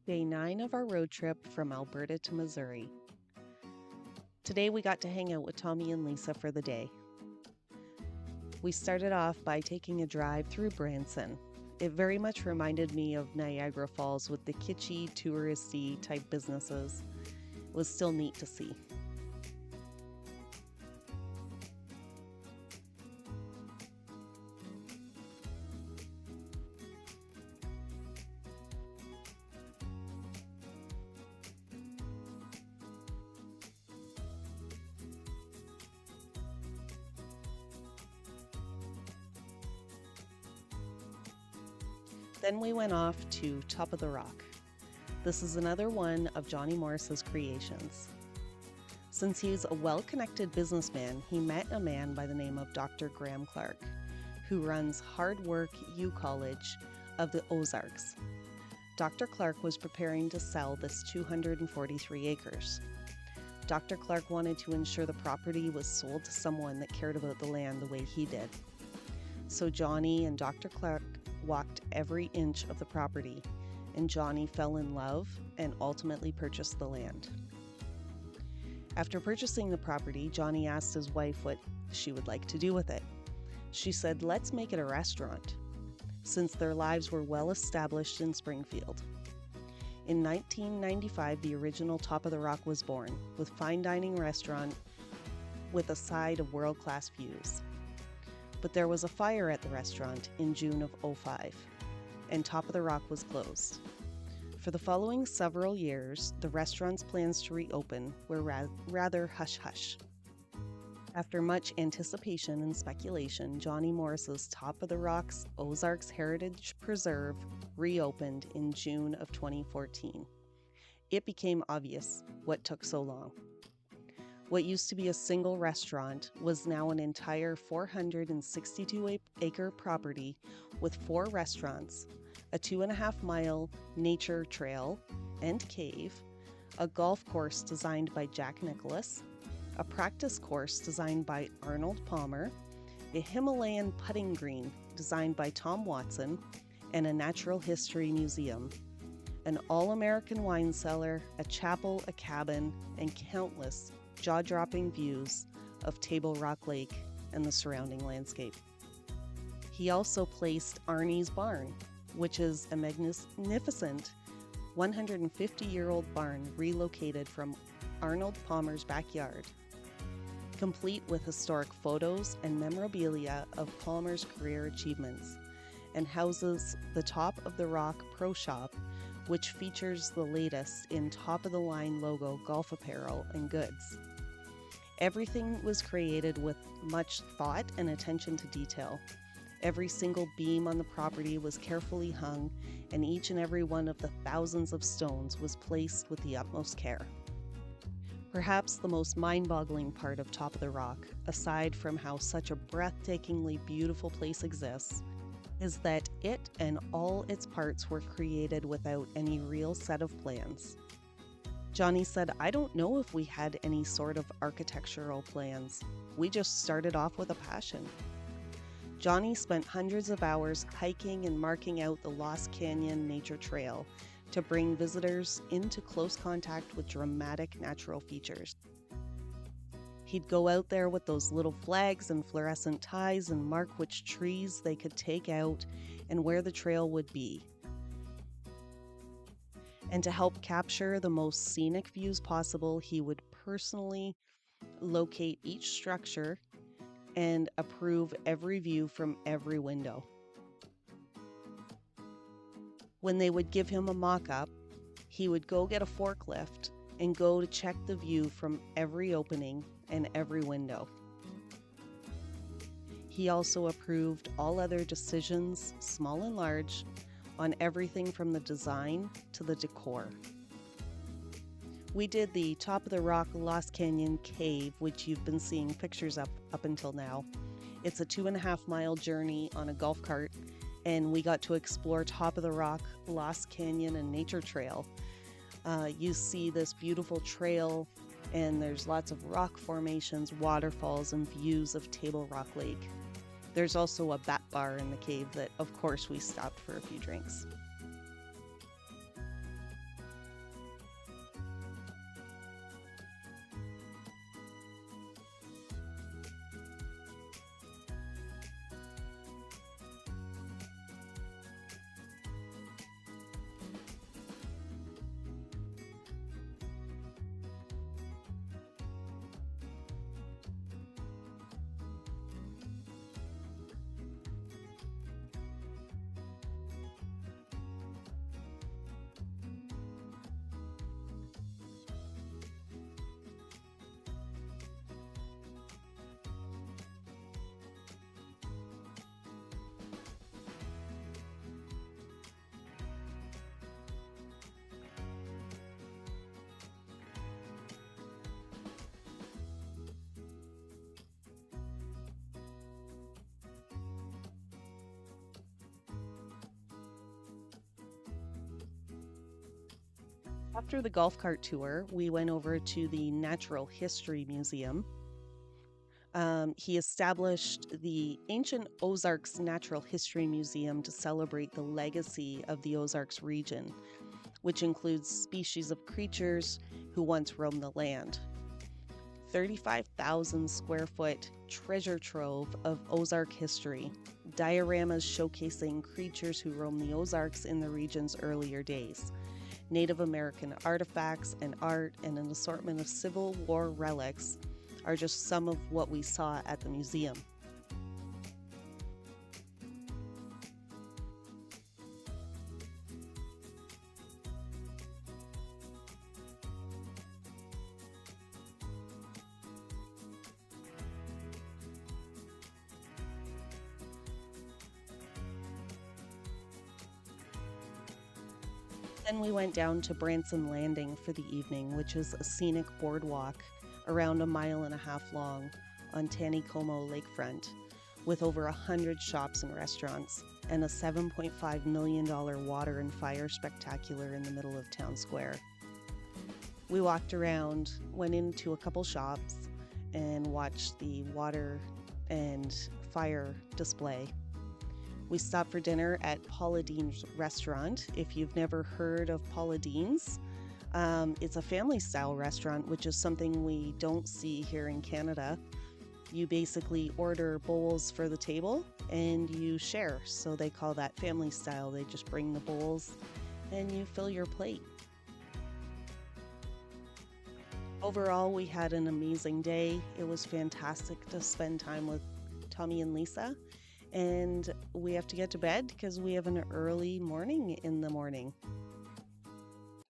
Day 9 of our road trip from Alberta to Missouri. Today we got to hang out with Tommy and Lisa for the day. We started off by taking a drive through Branson. It very much reminded me of Niagara Falls with the kitschy, touristy type businesses. It was still neat to see. Then we went off to Top of the Rock. This is another one of Johnny Morris's creations. Since he's a well-connected businessman, he met a man by the name of Dr. Graham Clark, who runs Hard Work U College of the Ozarks. Dr. Clark was preparing to sell this 243 acres. Dr. Clark wanted to ensure the property was sold to someone that cared about the land the way he did. So Johnny and Dr. Clark walked every inch of the property, and Johnny fell in love and ultimately purchased the land. After purchasing the property, Johnny asked his wife what she would like to do with it. She said, "Let's make it a restaurant," since their lives were well established in Springfield. In 1995, the original Top of the Rock was born, with fine dining restaurant with a side of world-class views. But there was a fire at the restaurant in June of '05, and Top of the Rock was closed. For the following several years, the restaurant's plans to reopen were rather hush-hush. After much anticipation and speculation, Johnny Morris's Top of the Rock's Ozarks Heritage Preserve reopened in June of 2014. It became obvious what took so long. What used to be a single restaurant was now an entire 462-acre property with 4 restaurants, a 2.5-mile nature trail and cave, a golf course designed by Jack Nicklaus, a practice course designed by Arnold Palmer, a Himalayan putting green designed by Tom Watson, and a natural history museum, an all-American wine cellar, a chapel, a cabin, and countless jaw-dropping views of Table Rock Lake and the surrounding landscape. He also placed Arnie's Barn, which is a magnificent 150-year-old barn relocated from Arnold Palmer's backyard, complete with historic photos and memorabilia of Palmer's career achievements, and houses the Top of the Rock Pro Shop, which features the latest in top-of-the-line logo golf apparel and goods. Everything was created with much thought and attention to detail. Every single beam on the property was carefully hung, and each and every one of the thousands of stones was placed with the utmost care. Perhaps the most mind-boggling part of Top of the Rock, aside from how such a breathtakingly beautiful place exists, is that it and all its parts were created without any real set of plans. Johnny said, "I don't know if we had any sort of architectural plans. We just started off with a passion." Johnny spent hundreds of hours hiking and marking out the Lost Canyon Nature Trail to bring visitors into close contact with dramatic natural features. He'd go out there with those little flags and fluorescent ties and mark which trees they could take out and where the trail would be. And to help capture the most scenic views possible, he would personally locate each structure and approve every view from every window. When they would give him a mock-up, he would go get a forklift and go to check the view from every opening and every window. He also approved all other decisions, small and large, on everything from the design to the decor. We did the Top of the Rock Lost Canyon Cave, which you've been seeing pictures of up until now. It's a 2.5-mile journey on a golf cart, and we got to explore Top of the Rock, Lost Canyon, and Nature Trail. You see this beautiful trail, and there's lots of rock formations, waterfalls, and views of Table Rock Lake. There's also a bat bar in the cave that, of course, we stopped for a few drinks. After the golf cart tour, we went over to the Natural History Museum. He established the Ancient Ozarks Natural History Museum to celebrate the legacy of the Ozarks region, which includes species of creatures who once roamed the land. 35,000 square foot treasure trove of Ozark history, dioramas showcasing creatures who roamed the Ozarks in the region's earlier days, Native American artifacts and art, and an assortment of Civil War relics are just some of what we saw at the museum. Then we went down to Branson Landing for the evening, which is a scenic boardwalk around 1.5 miles long on Taneycomo lakefront, with over 100 shops and restaurants, and a $7.5 million water and fire spectacular in the middle of town square. We walked around, went into a couple shops, and watched the water and fire display. We stopped for dinner at Paula Deen's restaurant. If you've never heard of Paula Deen's, it's a family-style restaurant, which is something we don't see here in Canada. You basically order bowls for the table and you share. So they call that family style. They just bring the bowls and you fill your plate. Overall, we had an amazing day. It was fantastic to spend time with Tommy and Lisa. And we have to get to bed because we have an early morning in the morning.